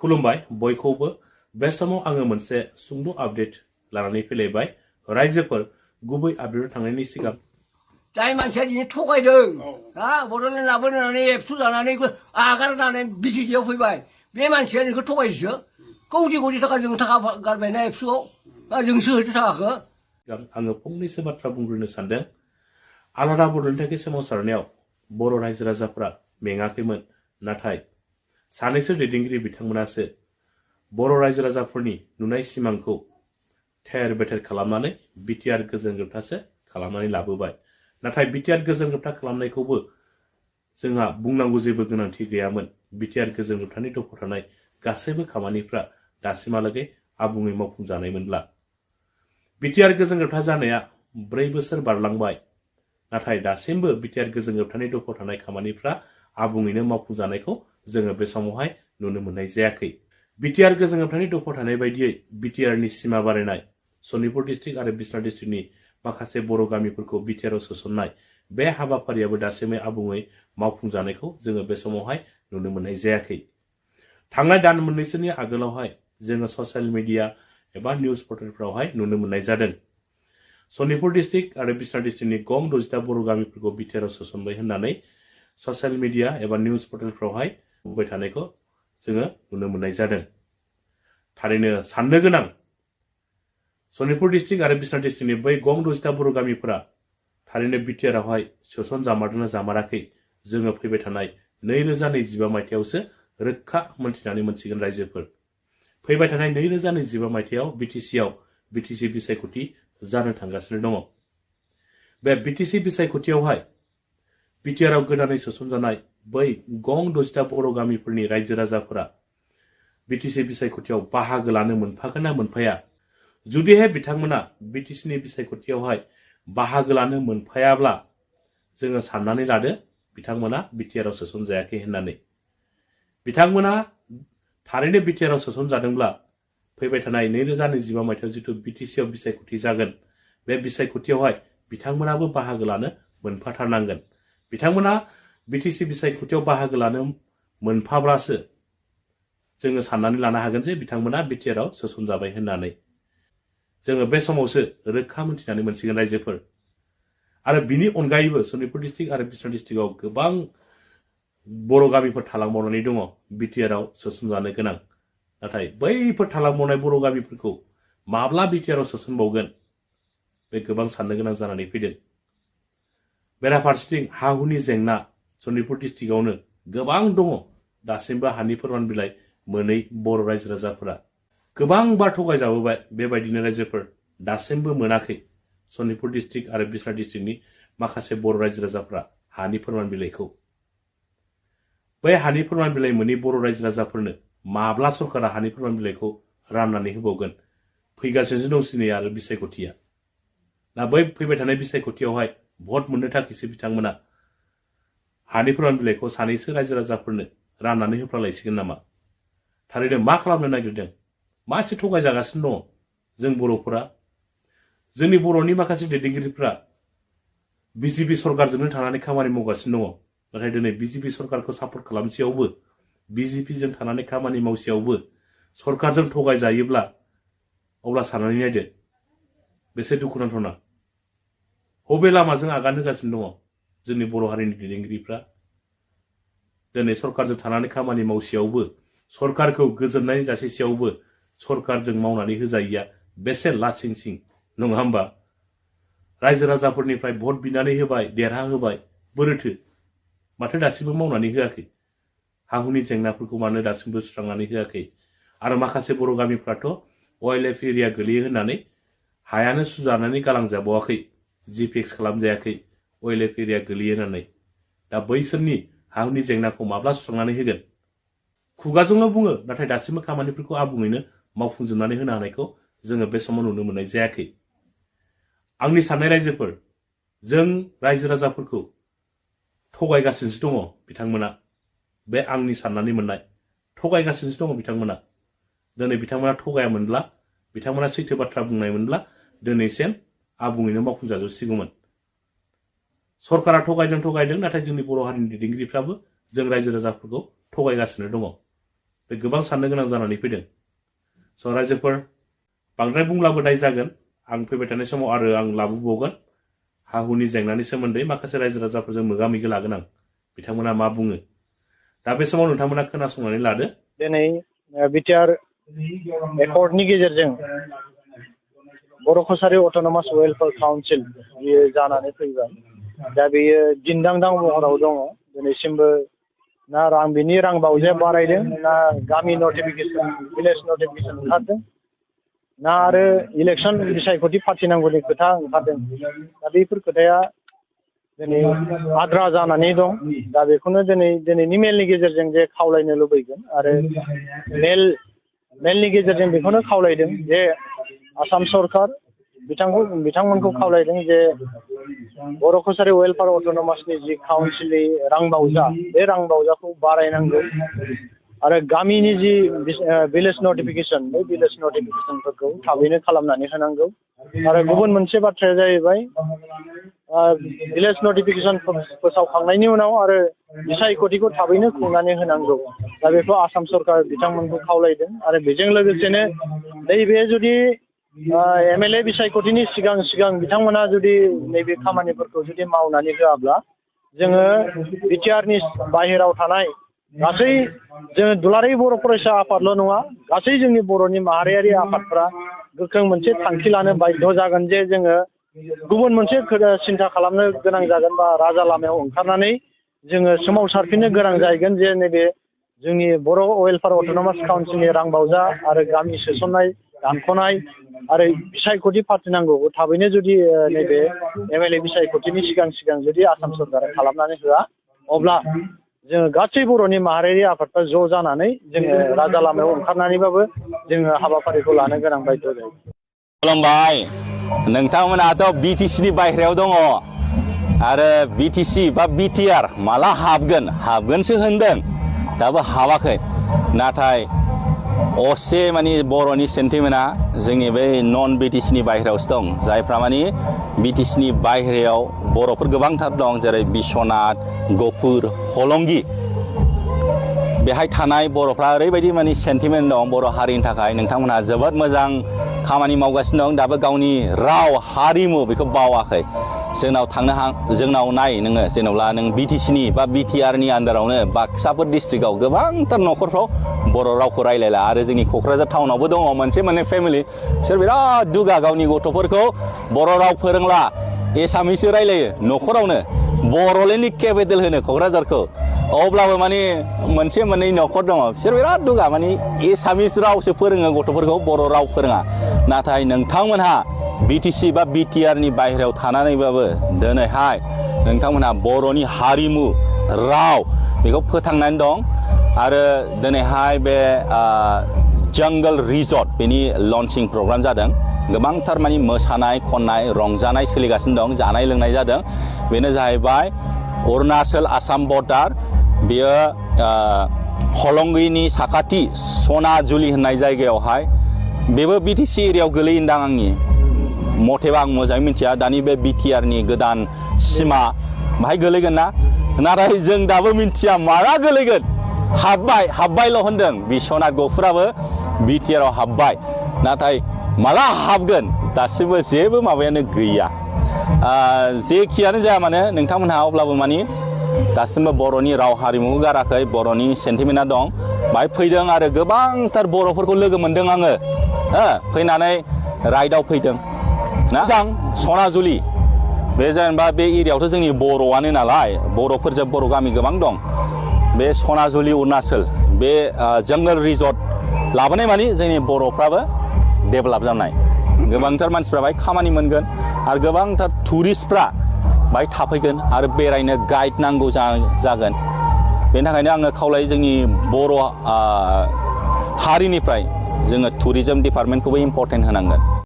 खुलुमबाय बयखौबो बे समाव आङो मोनसे सुंद' आपडेट लानानै फैलायबाय रायजोफोर गुबै आपडेट थांनायनि सिगां जाय मानसिया दिनै थगायदों बड'लेण्ड लाबोनानै एबसु लानानै आगारनानै बिटिसिआव फैबाय बे मानसिया नोंखौ थगायसो कौटि कौटि थाखा जों थाखा गारबायना एबसुआव जोंसो होदो थाखाखौ आङो फंनैसो बाथ्रा बुंग्रोनो सानदों आलादा बड'लेण्ड थाखि सोमावसारनायाव बर' रायजो राजाफोरा मेङाखैमोन नाथाय सानैसो दैदेनगिरि बिथांमोनासो बर' रायजो राजाफोरनि नुनाय सिमांखौ थेर बेथेर खालामनानै BTR गोजोन गोबथासो खालामनानै लाबोबाय नाथाय BTR गोजोन गोबथा खालामनायखौबो जोंहा बुंनांगौ जेबो गोनांथि गैयामोन BTR गोजोन गोबथानि दखल थानाय गासैबो खामानिफ्रा दासिमहालागै आबुङै मावफुंजानायमोनब्ला BTR गोजोन गोबथा जानाया 4 बोसोर बारलांबाय नाथाय दासिमबो BTR गोजोन गोबथानि दखल थानाय खामानिफ्रा आबुङैनो मावफुंजानायखौ जोङो बे समावहाय नुनो मोननाय जायाखै BTR गोजोन गोबथानि दखल थानाय बायदियै BTR नि सिमा बारायनाय सनितपुर डिस्ट्रिक्ट आरो बिश्नाथ डिस्ट्रिक्टनि माखासे बर' गामिफोरखौ BTR आव सोसननाय बे हाबाफारियाबो दासिमै आबुङै मावफुंजानायखौ जोङो बे समावहाय नुनो मोननाय जायाखै थांनाय दान मोननैसोनि आगोलावहाय जोङो ससियेल मिडिया एबा निउज पर्टेलफोरावहाय नुनो मोननाय जादों सनितपुर डिस्ट्रिक्ट आरो बिश्नाथ डिस्ट्रिक्टनि गं 60 बर' गामिफोरखौ BTR आव सोसनबाय होननानै ससियेल मिडिया एबा निउज पर्टेलफोरावहाय बुंबाय थानायखौ जोङो नुनो मोननाय जादों थारैनो साननो गोनां सनितपुर डिस्ट्रिक्ट आरो बिश्नाथ डिस्ट्रिक्टनि बै गं 60 बर' गामिफोरा थारैनो BTR आवहाय सोसन जामारदोंना जामाराखै जोङो फैबाय थानाय 2025 मायथाइयावसो रोखा मोनथिनानै मोनसिगोन रायजोफोर फैबाय थानाय 2025 मायथाइयाव BTC बिसायख'थि जानो थांगासिनो दङ बे BTC बिसायख'थियावहाय BTR आव गोदानै सोसनजानाय बै गं 60 बर' गामिफोरनि रायजो राजाफोरा BTC बिसायख'थियाव बाहागो लानो मोनफागोन ना मोनफाया जुदिहाय बिथांमोना BTC नि बिसायख'थियावहाय बाहागो लानो मोनफायाब्ला जोङो साननानै लादो बिथांमोना BTR आव सोसनजायाखै होननानै बिथांमोना थारैनो BTR आव सोसनजादोंब्ला फैबाय थानाय 2025 मायथाइयाव जितु BTC आव बिसायख'थि जागोन बे बिसायख'थियावहाय बिथांमोनाबो बाहागो लानो मोनफाथारनांगोन बिथांमोना BTC बिसायख'थियाव बाहागो लानो मोनफाब्लासो जोङो साननानै लानो हागोन जे बिथांमोना BTR आव सोसनजाबाय होननानै जोङो बे समावसो रोखा मोनथिनानै मोनसिगोन रायजोफोर आरो बिनि अनगायैबो सनितपुर डिस्ट्रिक्ट आरो बिश्नाथ डिस्ट्रिक्टआव गोबां बर' गामिफोर थालांबावनानै दङ BTR आव सोसनजानो गोनां नाथाय बैफोर थालांबावनाय बर' गामिफोरखौ माब्ला BTR आव सोसनबावगोन बे गोबां साननो गोनां जानानै फैदों बेराफारसेथिं हा हुनि जेंना सनितपुर डिस्ट्रिक्टआवनो गोबां दङ दासिमबो हानि फोरमान बिलाइ मोनै बर' रायजो राजाफोरा गोबां बार थगायजाबोबाय बेबायदिनो रायजोफोर दासिमबो मोनाखै सनितपुर डिस्ट्रिक्ट आरो बिश्नाथ डिस्ट्रिक्टनि माखासे बर' रायजो राजाफोरा हानि फोरमान बिलाइखौ बै हानि फोरमान बिलाइ मोनै बर' रायजो राजाफोरनो माब्ला सरकारा हानि फोरमान बिलाइखौ राननानै होबावगोन फैगासिनो दंसिनो आरो बिसायख'थिया दा बै फैबाय थानाय बिसायख'थियावहाय भट मोननो थाखायसो बिथांमोना हानि फोरमान बिलाइखौ सानैसो रायजो राजाफोरनो राननानै होफ्लालायसिगोन नामा थारैनो मा खालामनो नागिरदों मा एसे थगायजागासिनो दङ जों बर'फोरा जोंनि बर'नि माखासे दैदेनगिरिफ्रा BJP सरकारजोंनो थानानै खामानि मावगासिनो दङ नाथाय दिनै BJP सरकारखौ सापर्ट खालामसेयावबो BJP जों थानानै खामानि मावसेयावबो सरकारजों थगायजायोब्ला अब्ला साननानै नायदो बेसे दुखुनांथावना बबे लामाजों आगान होगासिनो दङ जोंनि बर' हारिनि दैदेनगिरिफ्रा दिनै सरकारजों थानानै खामानि मावसेयावबो सरकारखौ गोजोननाय जासेसेयावबो सरकारजों मावनानै होजायैया बेसे लासिंसिं नङा होमबा रायजो राजाफोरनिफ्राय भट बिनानै होबाय देरहा होबाय बोरैथो माथो दासिमबो मावनानै होआखै हा हुनि जेंनाफोरखौ मानो दासिमबो सुस्रांनानै होआखै आरो माखासे बर' गामिफ्राथ' OLF एरिया गोलैयो होननानै हायानो सुजानानै गालांजाबावाखै GPX खालामजायाखै OLF एरिया गोलैयो होननानै दा बैसोरनि हा हुनि जेंनाखौ माब्ला सुस्रांनानै होगोन खुगाजोंल' बुङो नाथाय दासिमबो खामानिफोरखौ आबुङैनो मावफुंजोबनानै होनो हानायखौ जोङो बे समाव नुनो मोननाय जायाखै आंनि साननाय रायजोफोर जों रायजो राजाफोरखौ थगायगासिनोसो दङ बिथांमोना बे आंनि साननानै मोननाय थगायगासिनोसो दङ बिथांमोना दिनै बिथांमोना थगायामोनब्ला बिथांमोना सैथो बाथ्रा बुंनायमोनब्ला दिनैसिम आबुङैनो मावफुंजाजोबसिगौमोन सरकारा थगायदों नाथाय जोंनि बर' हारिनि दैदेनगिरिफ्राबो जों रायजो राजाफोरखौ थगायगासिनो दङ बे गोबां साननो गोनां जानानै फैदों स' रायजोफोर बांद्राय बुंब्लाबो दाय जागोन आं फैबाय थानाय समाव आरो आं लाबोबावगोन हा हुनि जेंनानि सोमोन्दै माखासे रायजो राजाफोरजों मोगा मोगि लागोन आं बिथांमोना मा बुङो दा बे समाव नोंथांमोना खोनासंनानै लादो दिनै BTR एकर्डनि गेजेरजों बर' कसारि अट'नमास वेलफेयार काउन्सिल बियो जानानै फैबाय दा बेयो दिन्दांदां महराव दङ दिनैसिमबो ना बिनि रां बावजाया बारायदों ना गामि नटिफिकेसन भिलेज नटिफिकेसन ओंखारदों ना आरो इलेक्सन बिसायख'थि फाथिनांगौनि खोथा ओंखारदों दा बेफोर खोथाया दिनै आद्रा जानानै दं दा बेखौनो दिनैनि मेलनि गेजेरजों जे खावलायनो लुबैगोन आरो मेलनि गेजेरजों बेखौनो खावलायदों जे आसाम सरकार बिथांमोनखौ खावलायदों जे बर' कसारि वेलफेयार अट'नमासनि जि काउन्सिलनि रां बावजा बे रां बावजाखौ बारायनांगौ आरो गामिनि जि भिलेज नटिफिकेसन बे भिलेज नटिफिकेसनफोरखौ थाबैनो खालामनानै होनांगौ आरो गुबुन मोनसे बाथ्राया जाहैबाय भिलेज नटिफिकेसन फोसावखांनायनि उनाव आरो बिसायख'थिखौ थाबैनो खुंनानै होनांगौ दा बेखौ आसाम सरकार बिथांमोनखौ खावलायदों आरो बेजों लोगोसेनो नैबे जुदि MLA बिसायख'थिनि सिगां बिथांमोना जुदि नैबे खामानिफोरखौ जुदि मावनानै होआब्ला जोङो BTRनि बाहेराव थानाय गासै जोङो दुलाराय बर' फरायसा आफादल' नङा गासै जोंनि बर'नि माहारियारि आफादफ्रा गोख्रों मोनसे थांखि लानो बाध्य जागोन जे जोङो गुबुन मोनसे सिन्था खालामनो गोनां जागोन बा राजा लामायाव ओंखारनानै जोङो सोमावसारफिननो गोनां जाहैगोन जे नैबे जोंनि बर' वेलफेयार अट'नमास काउन्सिलनि रां बावजा आरो गामि सोसननाय दानख'नाय आरो बिसायख'थि फाथिनांगौखौ थाबैनो जुदि नैबे MLA बिसायख'थिनि सिगां जुदि आसाम सरकारा खालामनानै होआ अब्ला जोङो गासै बर'नि माहारियारि आफादफ्रा ज' जानानै जोङो राजा लामायाव ओंखारनानैबाबो जोङो हाबाफारिखौ लानो गोनां बायद' जायो। खुलुमबाय नोंथांमोनाथ' BTCनि बायह्रायाव दङ आरो BTC बा BTR माला हाबगोनसो होनदों दाबो हाबाखै नाथाय असे माने बर'नि सेन्टिमेन्टआ जोंनि बै नन BTCनि बायह्रायावसो दं जायफ्रा माने BTCनि बायह्रायाव बर'फोर गोबांथार दं जेरै बिश्वनाथ गफुर हलंगि बेहाय थानाय बर'फ्रा ओरैबायदि माने सेन्टिमेन्ट दं बर' हारिनि थाखाय नोंथांमोनहा जोबोद मोजां खामानि मावगासिनो दं दाबो गावनि राव हारिमु बेखौ बावाखै जोंनाव नाय नोङो जेनेबा नों BTCनि बा BTRनि आन्दारावनो बाक्साफोर डिस्ट्रिक्टआव गोबांथार न'खरफ्राव बर' रावखौ रायलायला आरो जोंनि क'क्राझार टाउनावबो दङ मोनसे मोननै फेमिलि बिसोर बिराद दुगा गावनि गथ'फोरखौ बर' राव फोरोंला एसामिससो रायलायो न'खरावनो बर'लेण्डनि केपिटेल होनो क'क्राझारखौ अब्लाबो माने मोनसे मोननै न'खर दङ बिसोर बिराद दुगा माने एसामिस रावसो फोरोङो गथ'फोरखौ बर' राव फोरोङा नाथाय नोंथांमोनहा BTC बा BTRनि बायह्रायाव थानानैबाबो दिनैहाय नोंथांमोनहा बर'नि हारिमु राव बेखौ फोथांनानै दं आरो दिनैहाय बे जंगल रिजर्ट बेनि लन्चिं प्रग्राम जादों गोबांथार माने मोसानाय खननाय रंजानाय सोलिगासिनो दं जानाय लोंनाय जादों बेनो जाहैबाय अरुणाचल आसाम बर्डार बेयो हलंगिनि साखाथि सनाजुलि होननाय जायगायावहाय बेबो BTC एरियायाव गोलैयोदां आंनि मथेबा आं मोजाङै मिथिया दानि बे BTRनि गोदान सिमा बाहाय गोलैगोन ना नाथाय जों दाबो मिथिया माला गोलैगोन हाबबायल' होनदों बिश्वनाथ गफुराबो BTRआव हाबबाय नाथाय माला हाबगोन दासिमबो जेबो माबायानो गैया जेखियानो जाया मानो नोंथांमोनहा अब्लाबो माने दासिमबो बर'नि राव हारिमुखौ गाराखै बर'नि सेन्टिमेन्टआ दं बाहाय फैदों आरो गोबांथार बर'फोरखौ लोगो मोनदों आङो फैनानै राइडआव फैदों ना मोजां सनाजुलि बे जेनेबा बे एरियायावथ' जोंनि बर'आनो नालाय बर'फोरजों बर' गामि गोबां दं बे सनाजुलि अरुणाचल बे जंगल रिजर्ट लाबोनाय माने जोंनि बर'फ्राबो डेभेलप जानाय गोबांथार मानसिफ्रा बाहाय खामानि मोनगोन आरो गोबांथार टुरिस्टफ्रा बाहाय थाफैगोन आरो बेरायनो गाइड नांगौ जागोन बेनि थाखायनो आङो खावलायो जोंनि बर' हारिनिफ्राय जोङो टुरिजम डिपार्टमेन्टखौबो इम्परटेन्ट होनांगोन